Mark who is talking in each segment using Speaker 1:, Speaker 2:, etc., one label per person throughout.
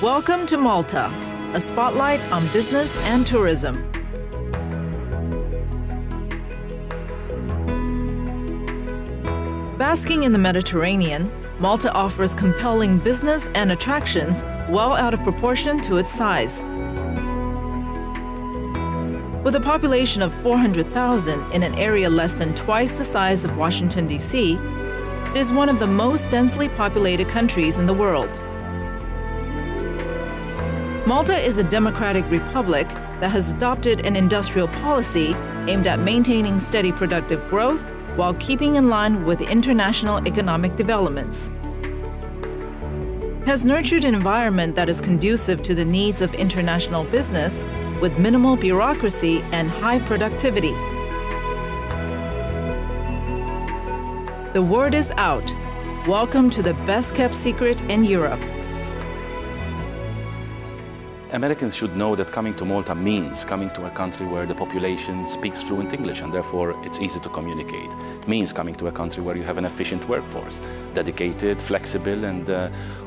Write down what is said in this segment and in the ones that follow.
Speaker 1: Welcome to Malta, a spotlight on business and tourism. Basking in the Mediterranean, Malta offers compelling business and attractions well out of proportion to its size. With a population of 400,000 in an area less than twice the size of Washington, D.C., it is one of the most densely populated countries in the world. Malta is a democratic republic that has adopted an industrial policy aimed at maintaining steady productive growth while keeping in line with international economic developments. It has nurtured an environment that is conducive to the needs of international business with minimal bureaucracy and high productivity. The word is out. Welcome to the best-kept secret in Europe.
Speaker 2: Americans should know that coming to Malta means coming to a country where the population speaks fluent English and therefore it's easy to communicate. It means coming to a country where you have an efficient workforce, dedicated, flexible, and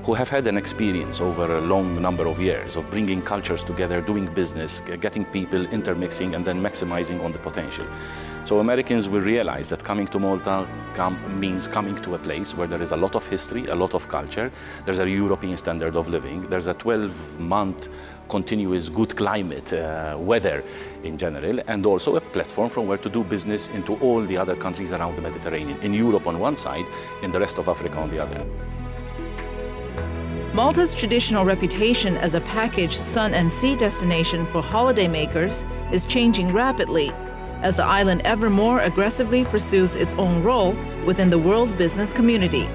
Speaker 2: who have had an experience over a long number of years of bringing cultures together, doing business, getting people intermixing and then maximizing on the potential. So Americans will realize that coming to Malta means coming to a place where there is a lot of history, a lot of culture, there's a European standard of living, there's a 12-month continuous good climate, weather in general, and also a platform from where to do business into all the other countries around the Mediterranean, in Europe on one side, in the rest of Africa on the other.
Speaker 1: Malta's traditional reputation as a packaged sun and sea destination for holidaymakers is changing rapidly as the island ever more aggressively pursues its own role within the world business community.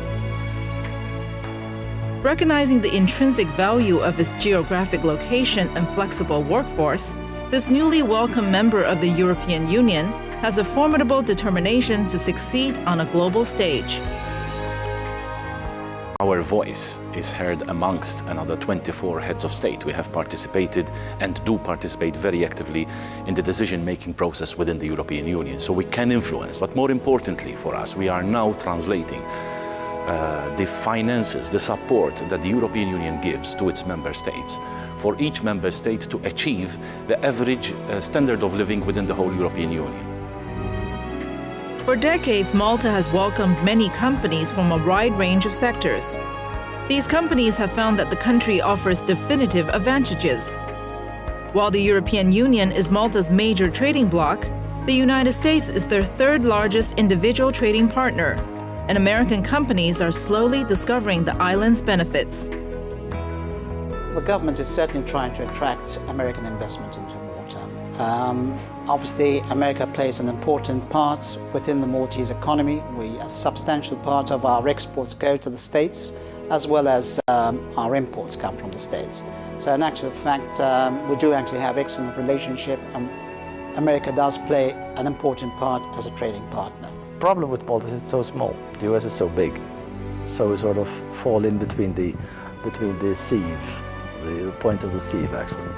Speaker 1: Recognizing the intrinsic value of its geographic location and flexible workforce, this newly welcome member of the European Union has a formidable determination to succeed on a global stage.
Speaker 2: Our voice is heard amongst another 24 heads of state. We have participated and do participate very actively in the decision-making process within the European Union, so we can influence. But more importantly for us, we are now translating the finances, the support that the European Union gives to its member states, for each member state to achieve the average standard of living within the whole European Union.
Speaker 1: For decades, Malta has welcomed many companies from a wide range of sectors. These companies have found that the country offers definitive advantages. While the European Union is Malta's major trading bloc, the United States is their third largest individual trading partner, and American companies are slowly discovering the island's benefits.
Speaker 3: The government is certainly trying to attract American investment into Malta. Obviously, America plays an important part within the Maltese economy. A substantial part of our exports go to the States, as well as our imports come from the States. So in actual fact, we do actually have excellent relationship, and America does play an important part as a trading partner.
Speaker 4: The problem with Malta is it's so small. The US is so big, so we sort of fall in between the sieve, the points of the sieve actually.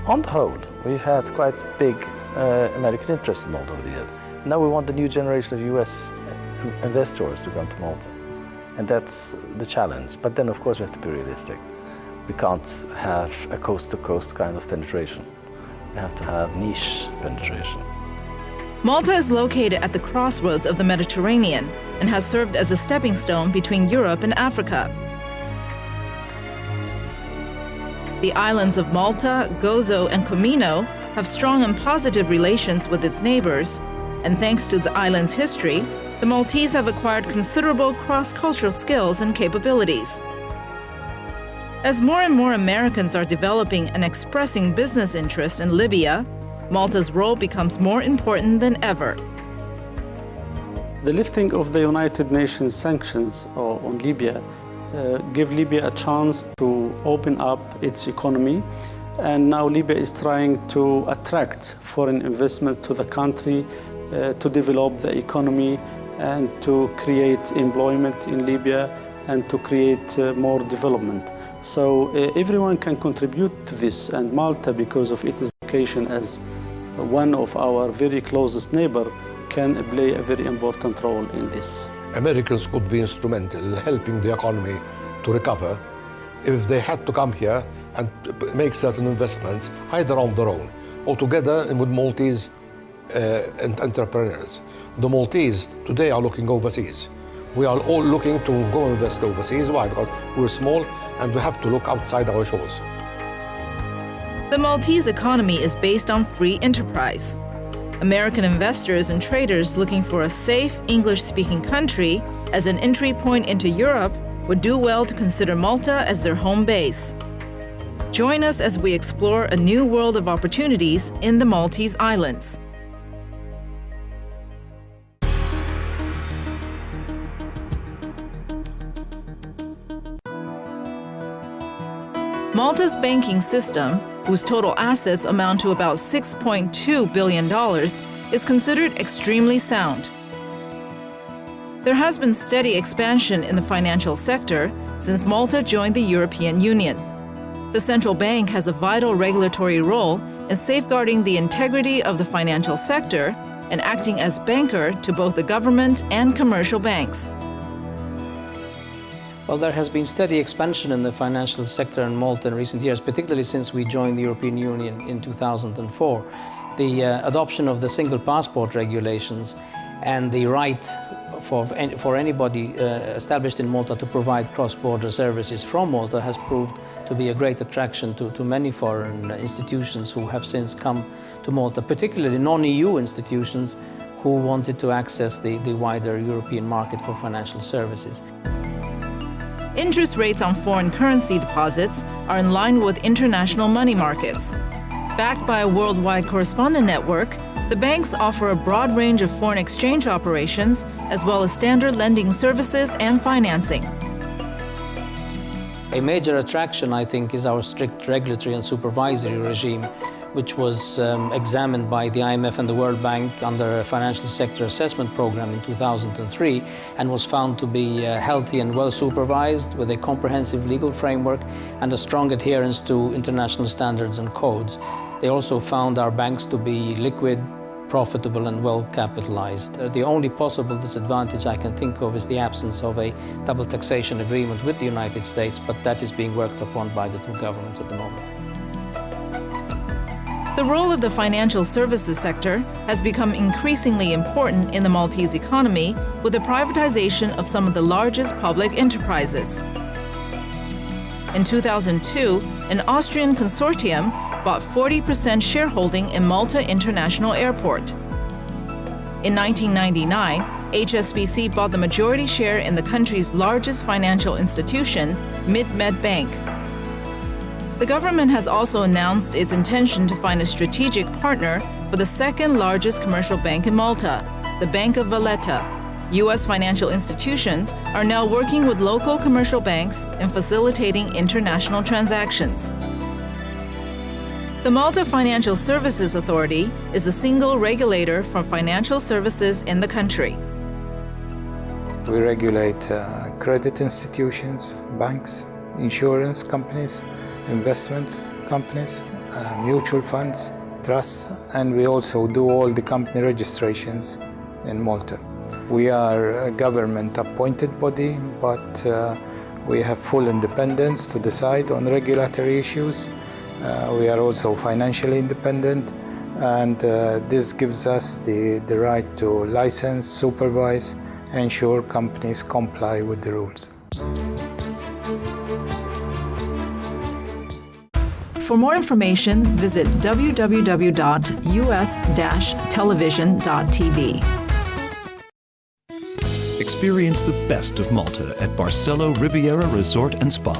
Speaker 4: On the whole, we've had quite big American interest in Malta over the years. Now we want the new generation of US investors to come to Malta, and that's the challenge. But then of course we have to be realistic. We can't have a coast-to-coast kind of penetration. We have to have niche penetration.
Speaker 1: Malta is located at the crossroads of the Mediterranean and has served as a stepping stone between Europe and Africa. The islands of Malta, Gozo, and Comino have strong and positive relations with its neighbors, and thanks to the island's history, the Maltese have acquired considerable cross-cultural skills and capabilities. As more and more Americans are developing and expressing business interests in Libya, Malta's role becomes more important than ever.
Speaker 5: The lifting of the United Nations sanctions on Libya give Libya a chance to open up its economy, and now Libya is trying to attract foreign investment to the country, to develop the economy and to create employment in Libya and to create more development. So everyone can contribute to this, and Malta, because of its location as one of our very closest neighbor, can play a very important role in this.
Speaker 6: Americans could be instrumental in helping the economy to recover if they had to come here and make certain investments either on their own or together with Maltese entrepreneurs. The Maltese today are looking overseas. We are all looking to go invest overseas. Why? Because we're small and we have to look outside our shores.
Speaker 1: The Maltese economy is based on free enterprise. American investors and traders looking for a safe, English-speaking country as an entry point into Europe would do well to consider Malta as their home base. Join us as we explore a new world of opportunities in the Maltese Islands. Malta's banking system, whose total assets amount to about $6.2 billion, is considered extremely sound. There has been steady expansion in the financial sector since Malta joined the European Union. The central bank has a vital regulatory role in safeguarding the integrity of the financial sector and acting as banker to both the government and commercial banks.
Speaker 7: Well, there has been steady expansion in the financial sector in Malta in recent years, particularly since we joined the European Union in 2004. The adoption of the single passport regulations and the right for anybody established in Malta to provide cross-border services from Malta has proved to be a great attraction to many foreign institutions who have since come to Malta, particularly non-EU institutions who wanted to access the wider European market for financial services.
Speaker 1: Interest rates on foreign currency deposits are in line with international money markets. Backed by a worldwide correspondent network, the banks offer a broad range of foreign exchange operations, as well as standard lending services and financing.
Speaker 7: A major attraction, I think, is our strict regulatory and supervisory regime, which was examined by the IMF and the World Bank under a financial sector assessment program in 2003 and was found to be healthy and well supervised with a comprehensive legal framework and a strong adherence to international standards and codes. They also found our banks to be liquid, profitable and well capitalized. The only possible disadvantage I can think of is the absence of a double taxation agreement with the United States, but that is being worked upon by the two governments at the moment.
Speaker 1: The role of the financial services sector has become increasingly important in the Maltese economy with the privatization of some of the largest public enterprises. In 2002, an Austrian consortium bought 40% shareholding in Malta International Airport. In 1999, HSBC bought the majority share in the country's largest financial institution, Mid-Med Bank. The government has also announced its intention to find a strategic partner for the second largest commercial bank in Malta, the Bank of Valletta. U.S. financial institutions are now working with local commercial banks in facilitating international transactions. The Malta Financial Services Authority is the single regulator for financial services in the country.
Speaker 8: We regulate credit institutions, banks, insurance companies, investment companies, mutual funds, trusts, and we also do all the company registrations in Malta. We are a government-appointed body, but we have full independence to decide on regulatory issues. We are also financially independent, and this gives us the right to license, supervise, ensure companies comply with the rules.
Speaker 1: For more information, visit www.us-television.tv.
Speaker 9: Experience the best of Malta at Barcelo Riviera Resort and Spa.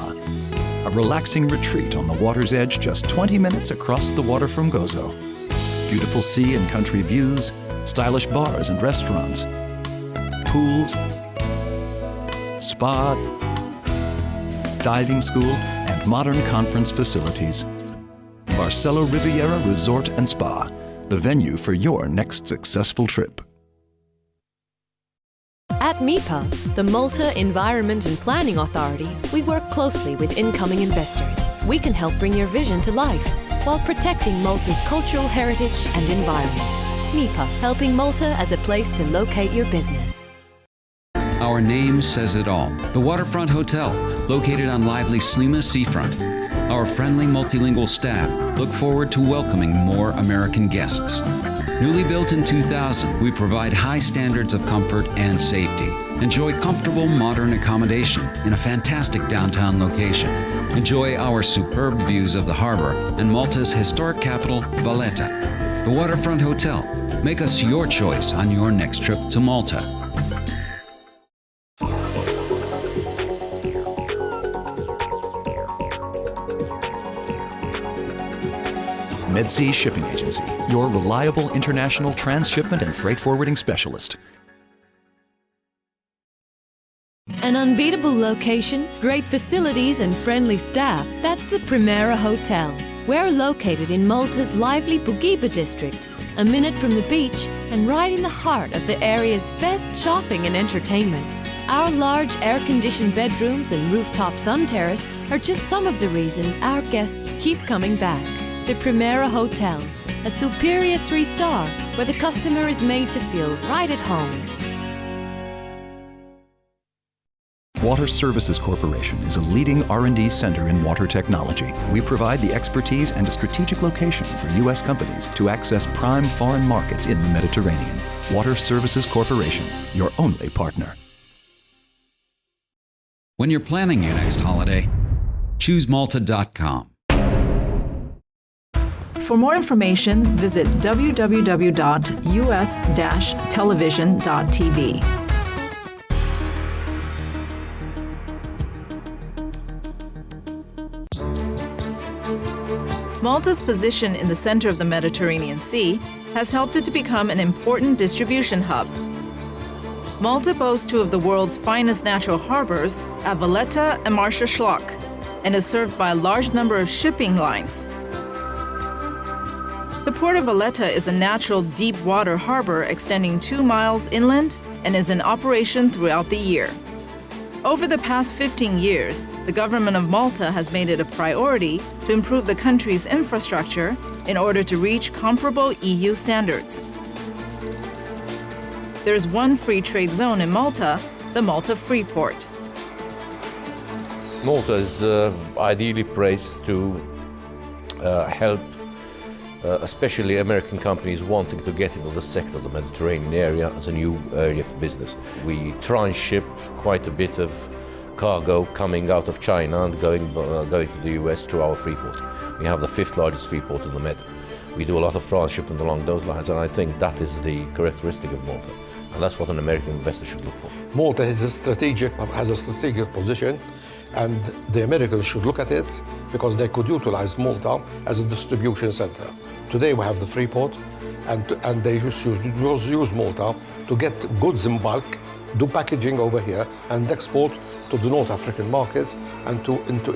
Speaker 9: A relaxing retreat on the water's edge just 20 minutes across the water from Gozo. Beautiful sea and country views, stylish bars and restaurants, pools, spa, diving school, and modern conference facilities. Barcelo Riviera Resort and Spa, the venue for your next successful trip.
Speaker 10: At MIPA, the Malta Environment and Planning Authority, we work closely with incoming investors. We can help bring your vision to life while protecting Malta's cultural heritage and environment. MIPA, helping Malta as a place to locate your business.
Speaker 11: Our name says it all. The Waterfront Hotel, located on lively Slima seafront. Our friendly multilingual staff look forward to welcoming more American guests. Newly built in 2000, we provide high standards of comfort and safety. Enjoy comfortable modern accommodation in a fantastic downtown location. Enjoy our superb views of the harbor and Malta's historic capital, Valletta. The Waterfront Hotel. Make us your choice on your next trip to Malta.
Speaker 9: MedSea Shipping Agency, your reliable international transshipment and freight forwarding specialist.
Speaker 10: An unbeatable location, great facilities and friendly staff, that's the Primera Hotel. We're located in Malta's lively Bugiba district, a minute from the beach and right in the heart of the area's best shopping and entertainment. Our large air-conditioned bedrooms and rooftop sun terrace are just some of the reasons our guests keep coming back. The Primera Hotel, a superior 3-star where the customer is made to feel right at home.
Speaker 9: Water Services Corporation is a leading R&D center in water technology. We provide the expertise and a strategic location for U.S. companies to access prime foreign markets in the Mediterranean. Water Services Corporation, your only partner.
Speaker 11: When you're planning your next holiday, choose Malta.com.
Speaker 1: For more information, visit www.us-television.tv. Malta's position in the center of the Mediterranean Sea has helped it to become an important distribution hub. Malta boasts two of the world's finest natural harbors at Valletta and Marsa Schlock, and is served by a large number of shipping lines. The port of Valletta is a natural deep water harbor extending 2 miles inland and is in operation throughout the year. Over the past 15 years, the government of Malta has made it a priority to improve the country's infrastructure in order to reach comparable EU standards. There's one free trade zone in Malta, the Malta Free Port.
Speaker 12: Malta is ideally placed to help especially American companies wanting to get into the sector, the Mediterranean area, as a new area for business. We transship quite a bit of cargo coming out of China and going to the US through our free port. We have the 5th largest free port in the Med. We do a lot of transshipment along those lines, and I think that is the characteristic of Malta. And that's what an American investor should look for.
Speaker 6: Malta has a strategic position, and the Americans should look at it because they could utilize Malta as a distribution center. Today we have the free port, and they use Malta to get goods in bulk, do packaging over here, and export to the North African market and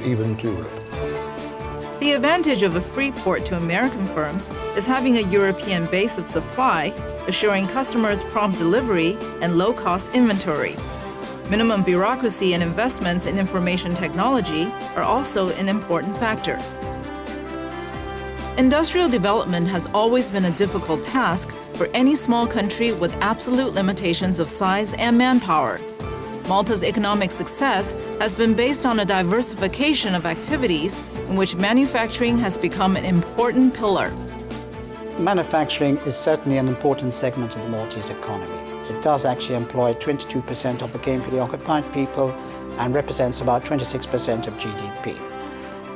Speaker 6: even to Europe.
Speaker 1: The advantage of a free port to American firms is having a European base of supply, assuring customers prompt delivery and low-cost inventory. Minimum bureaucracy and investments in information technology are also an important factor. Industrial development has always been a difficult task for any small country with absolute limitations of size and manpower. Malta's economic success has been based on a diversification of activities in which manufacturing has become an important pillar.
Speaker 3: Manufacturing is certainly an important segment of the Maltese economy. It does actually employ 22% of the gainfully occupied people and represents about 26% of GDP.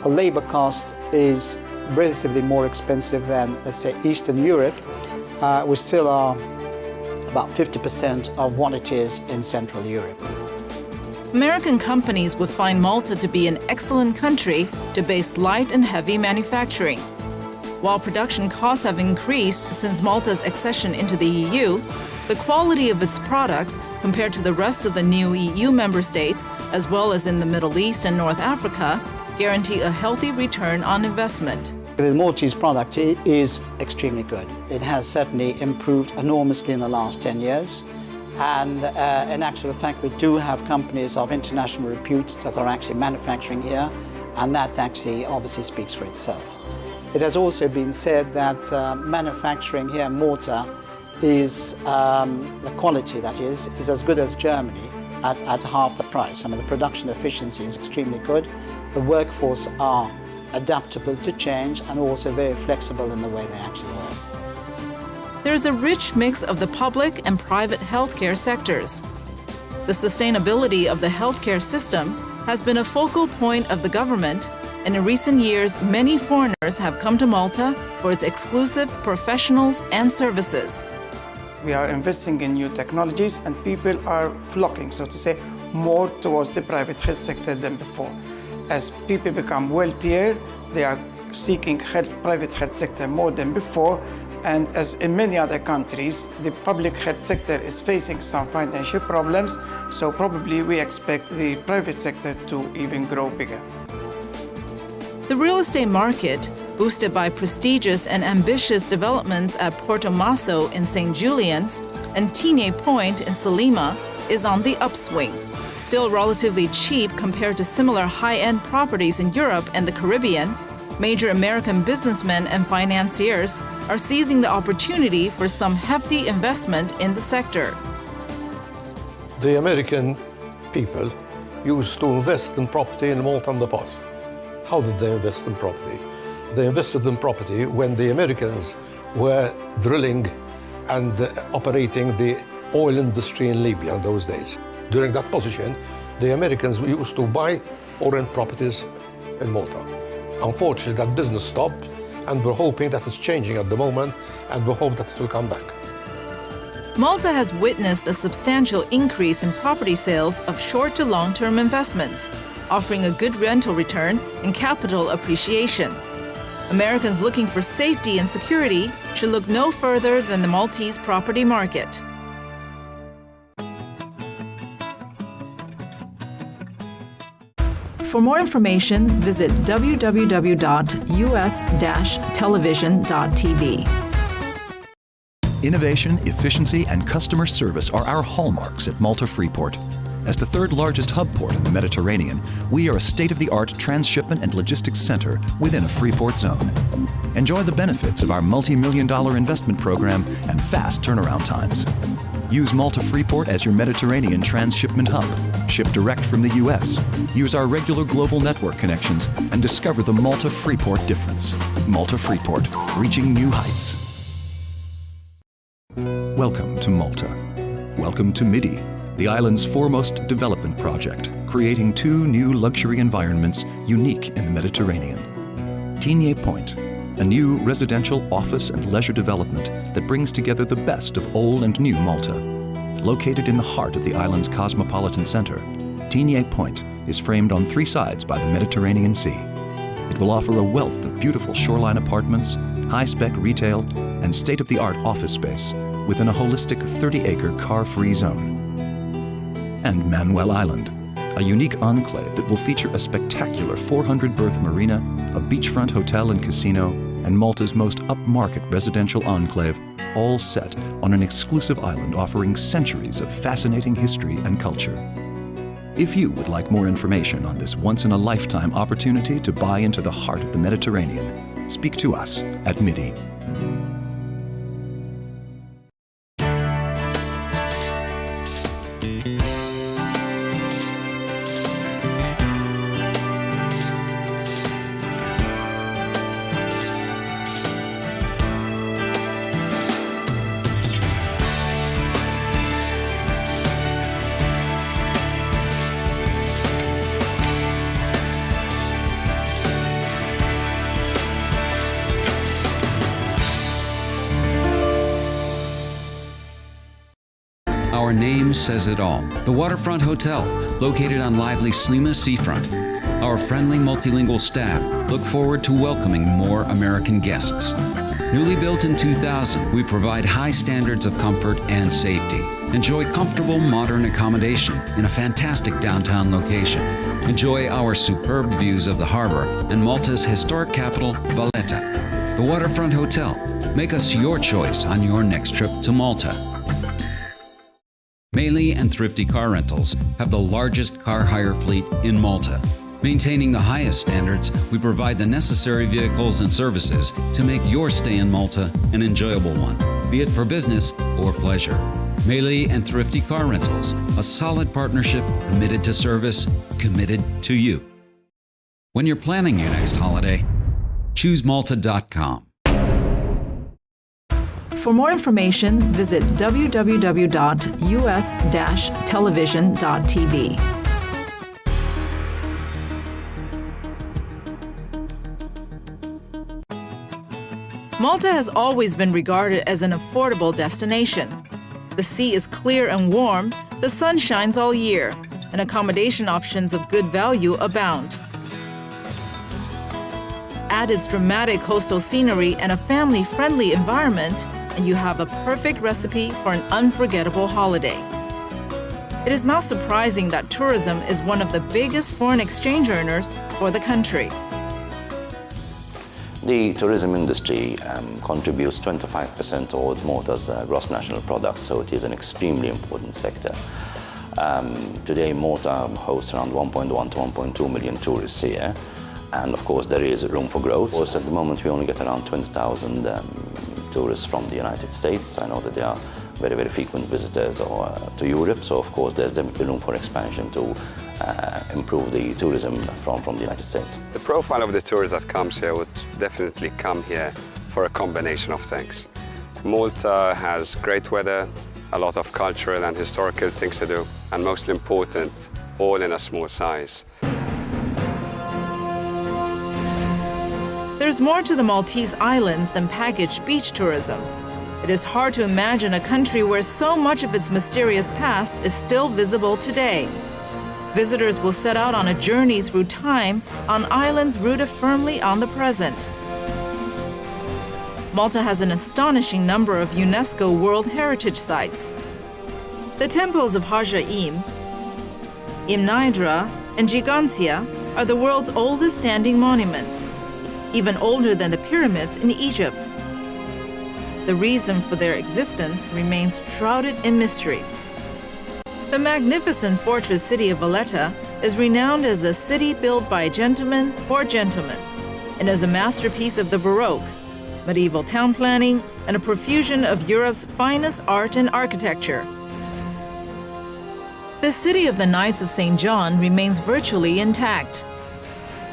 Speaker 3: The labor cost is relatively more expensive than, let's say, Eastern Europe. We still are about 50% of what it is in Central Europe.
Speaker 1: American companies would find Malta to be an excellent country to base light and heavy manufacturing. While production costs have increased since Malta's accession into the EU, the quality of its products compared to the rest of the new EU member states, as well as in the Middle East and North Africa, guarantee a healthy return on investment.
Speaker 3: The Maltese product is extremely good. It has certainly improved enormously in the last 10 years. And in actual fact, we do have companies of international repute that are actually manufacturing here, and that actually obviously speaks for itself. It has also been said that manufacturing here in Malta is, the quality that is as good as Germany at half the price. I mean, the production efficiency is extremely good. The workforce are adaptable to change, and also very flexible in the way they actually work.
Speaker 1: There's a rich mix of the public and private healthcare sectors. The sustainability of the healthcare system has been a focal point of the government, and in recent years, many foreigners have come to Malta for its exclusive professionals and services.
Speaker 13: We are investing in new technologies, and people are flocking, so to say, more towards the private health sector than before. As people become wealthier, they are seeking private health sector more than before, and as in many other countries, the public health sector is facing some financial problems, so probably we expect the private sector to even grow bigger.
Speaker 1: The real estate market, boosted by prestigious and ambitious developments at Porto Masso in St. Julian's and Tine Point in Salima, is on the upswing. Still relatively cheap compared to similar high-end properties in Europe and the Caribbean, major American businessmen and financiers are seizing the opportunity for some hefty investment in the sector.
Speaker 6: The American people used to invest in property in Malta in the past. How did they invest in property? They invested in property when the Americans were drilling and operating the oil industry in Libya in those days. During that position, the Americans used to buy or rent properties in Malta. Unfortunately, that business stopped, and we're hoping that it's changing at the moment, and we hope that it will come back.
Speaker 1: Malta has witnessed a substantial increase in property sales of short to long-term investments, offering a good rental return and capital appreciation. Americans looking for safety and security should look no further than the Maltese property market. For more information, visit www.us-television.tv.
Speaker 9: Innovation, efficiency, and customer service are our hallmarks at Malta Freeport. As the third largest hub port in the Mediterranean, we are a state-of-the-art transshipment and logistics center within a Freeport zone. Enjoy the benefits of our multi-million-dollar investment program and fast turnaround times. Use Malta Freeport as your Mediterranean transshipment hub. Ship direct from the U.S. Use our regular global network connections and discover the Malta Freeport difference. Malta Freeport, reaching new heights. Welcome to Malta. Welcome to MIDI, the island's foremost development project, creating 2 new luxury environments unique in the Mediterranean. Tine Point, a new residential, office, and leisure development that brings together the best of old and new Malta. Located in the heart of the island's cosmopolitan center, Tine Point is framed on 3 sides by the Mediterranean Sea. It will offer a wealth of beautiful shoreline apartments, high-spec retail, and state-of-the-art office space within a holistic 30-acre car-free zone. And Manuel Island, a unique enclave that will feature a spectacular 400-berth marina, a beachfront hotel and casino, and Malta's most upmarket residential enclave, all set on an exclusive island offering centuries of fascinating history and culture. If you would like more information on this once-in-a-lifetime opportunity to buy into the heart of the Mediterranean, speak to us at MIDI.
Speaker 11: Our name says it all. The Waterfront Hotel, located on lively Salima seafront. Our friendly multilingual staff look forward to welcoming more American guests. Newly built in 2000, we provide high standards of comfort and safety. Enjoy comfortable modern accommodation in a fantastic downtown location. Enjoy our superb views of the harbor and Malta's historic capital, Valletta. The Waterfront Hotel. Make us your choice on your next trip to Malta. Melee and Thrifty Car Rentals have the largest car hire fleet in Malta. Maintaining the highest standards, we provide the necessary vehicles and services to make your stay in Malta an enjoyable one, be it for business or pleasure. Melee and Thrifty Car Rentals, a solid partnership committed to service, committed to you. When you're planning your next holiday, choose Malta.com.
Speaker 1: For more information, visit www.us-television.tv. Malta has always been regarded as an affordable destination. The sea is clear and warm, the sun shines all year, and accommodation options of good value abound. Add its dramatic coastal scenery and a family-friendly environment, and you have a perfect recipe for an unforgettable holiday. It is not surprising that tourism is one of the biggest foreign exchange earners for the country.
Speaker 2: The tourism industry contributes 25% toward Malta's gross national product, so it is an extremely important sector. Today, Malta hosts around 1.1 to 1.2 million tourists here, and of course there is room for growth. Of course, at the moment we only get around 20,000 tourists from the United States. I know that they are very, very frequent visitors to Europe, so of course there's definitely room for expansion to improve the tourism from the United States.
Speaker 14: The profile of the tourist that comes here would definitely come here for a combination of things. Malta has great weather, a lot of cultural and historical things to do, and most important, all in a small size.
Speaker 1: There's more to the Maltese islands than packaged beach tourism. It is hard to imagine a country where so much of its mysterious past is still visible today. Visitors will set out on a journey through time on islands rooted firmly on the present. Malta has an astonishing number of UNESCO World Heritage Sites. The temples of Harjaim, Imnaidra, and Gigantia are the world's oldest standing monuments, even older than the pyramids in Egypt. The reason for their existence remains shrouded in mystery. The magnificent fortress city of Valletta is renowned as a city built by a gentleman for gentlemen, and is a masterpiece of the Baroque, medieval town planning, and a profusion of Europe's finest art and architecture. The city of the Knights of St. John remains virtually intact.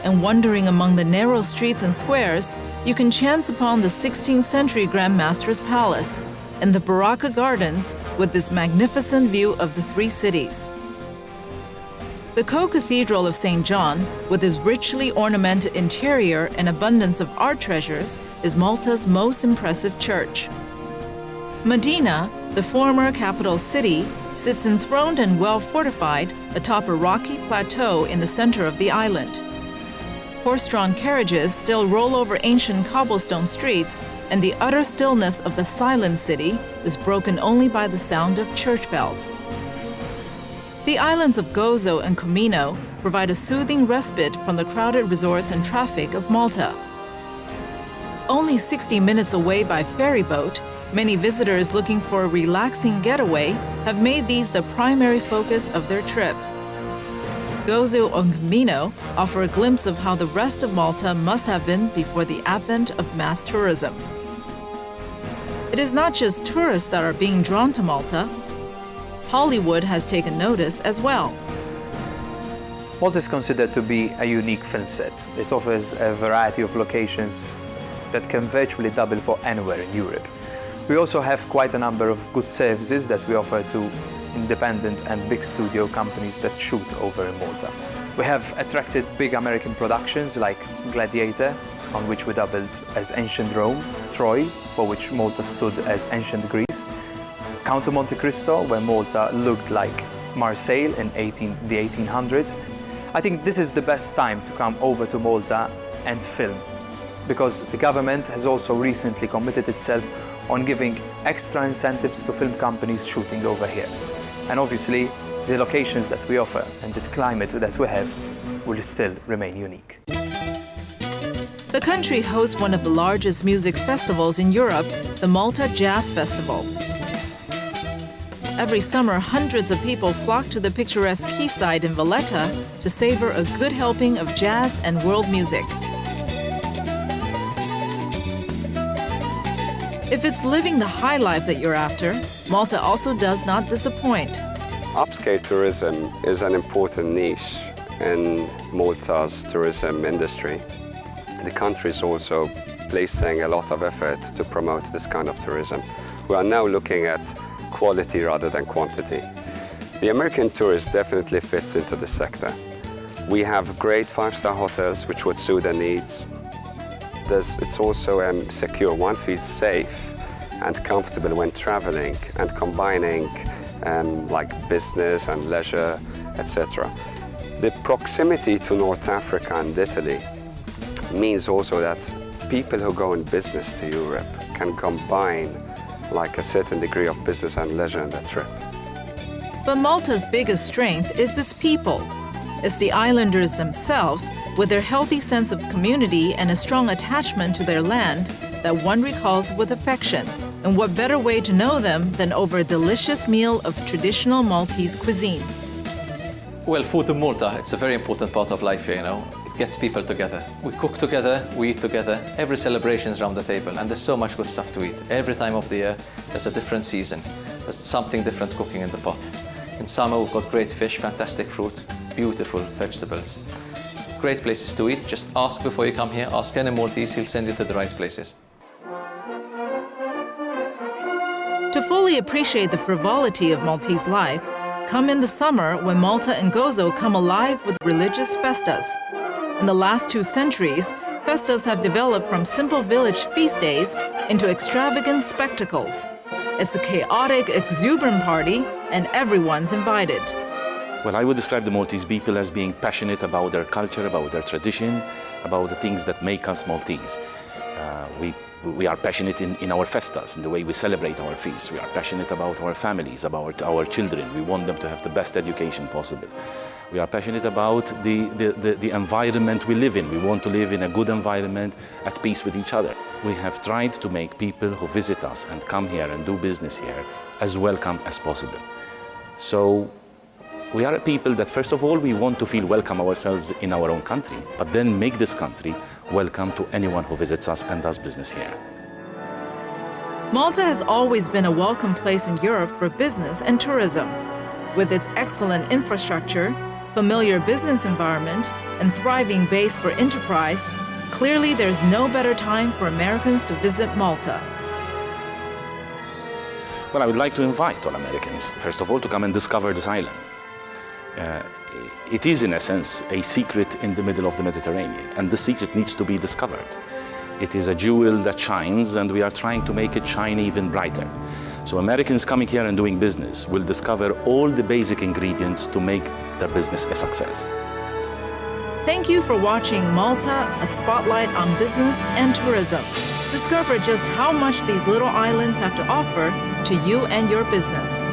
Speaker 1: And wandering among the narrow streets and squares, you can chance upon the 16th century Grand Master's Palace and the Baracca Gardens with this magnificent view of the three cities. The Co-Cathedral of St. John, with its richly ornamented interior and abundance of art treasures, is Malta's most impressive church. Medina, the former capital city, sits enthroned and well fortified atop a rocky plateau in the center of the island. Horse-drawn carriages still roll over ancient cobblestone streets, and the utter stillness of the silent city is broken only by the sound of church bells. The islands of Gozo and Comino provide a soothing respite from the crowded resorts and traffic of Malta. Only 60 minutes away by ferry boat, many visitors looking for a relaxing getaway have made these the primary focus of their trip. Gozo and Comino offer a glimpse of how the rest of Malta must have been before the advent of mass tourism. It is not just tourists that are being drawn to Malta. Hollywood has taken notice as well.
Speaker 15: Malta is considered to be a unique film set. It offers a variety of locations that can virtually double for anywhere in Europe. We also have quite a number of good services that we offer to independent and big studio companies that shoot over in Malta. We have attracted big American productions like Gladiator, on which we doubled as ancient Rome, Troy, for which Malta stood as ancient Greece, Count of Monte Cristo, where Malta looked like Marseille in the 1800s. I think this is the best time to come over to Malta and film, because the government has also recently committed itself on giving extra incentives to film companies shooting over here. And obviously, the locations that we offer and the climate that we have will still remain unique.
Speaker 1: The country hosts one of the largest music festivals in Europe, the Malta Jazz Festival. Every summer, hundreds of people flock to the picturesque quayside in Valletta to savor a good helping of jazz and world music. If it's living the high life that you're after, Malta also does not disappoint.
Speaker 14: Upscale tourism is an important niche in Malta's tourism industry. The country is also placing a lot of effort to promote this kind of tourism. We are now looking at quality rather than quantity. The American tourist definitely fits into the sector. We have great five-star hotels which would suit their needs. It's also secure. One feels safe and comfortable when traveling and combining like business and leisure, etc. The proximity to North Africa and Italy means also that people who go in business to Europe can combine like a certain degree of business and leisure in their trip.
Speaker 1: But Malta's biggest strength is its people. It's the islanders themselves, with their healthy sense of community and a strong attachment to their land, that one recalls with affection. And what better way to know them than over a delicious meal of traditional Maltese cuisine?
Speaker 16: Well, food in Malta, it's a very important part of life here, you know. It gets people together. We cook together, we eat together. Every celebration is around the table, and there's so much good stuff to eat. Every time of the year, there's a different season. There's something different cooking in the pot. In summer, we've got great fish, fantastic fruit, beautiful vegetables. Great places to eat. Just ask before you come here. Ask any Maltese, he'll send you to the right places.
Speaker 1: To fully appreciate the frivolity of Maltese life, come in the summer when Malta and Gozo come alive with religious festas. In the last 2 centuries, festas have developed from simple village feast days into extravagant spectacles. It's a chaotic, exuberant party, and everyone's invited.
Speaker 2: Well, I would describe the Maltese people as being passionate about their culture, about their tradition, about the things that make us Maltese. We are passionate in our festas, in the way we celebrate our feasts. We are passionate about our families, about our children. We want them to have the best education possible. We are passionate about the environment we live in. We want to live in a good environment, at peace with each other. We have tried to make people who visit us and come here and do business here as welcome as possible. So we are a people that, first of all, we want to feel welcome ourselves in our own country, but then make this country welcome to anyone who visits us and does business here.
Speaker 1: Malta has always been a welcome place in Europe for business and tourism. With its excellent infrastructure, familiar business environment, and thriving base for enterprise, clearly there's no better time for Americans to visit Malta.
Speaker 2: Well, I would like to invite all Americans, first of all, to come and discover this island. It is, in essence, a secret in the middle of the Mediterranean, and the secret needs to be discovered. It is a jewel that shines, and we are trying to make it shine even brighter. So Americans coming here and doing business will discover all the basic ingredients to make their business a success.
Speaker 1: Thank you for watching Malta, a spotlight on business and tourism. Discover just how much these little islands have to offer to you and your business.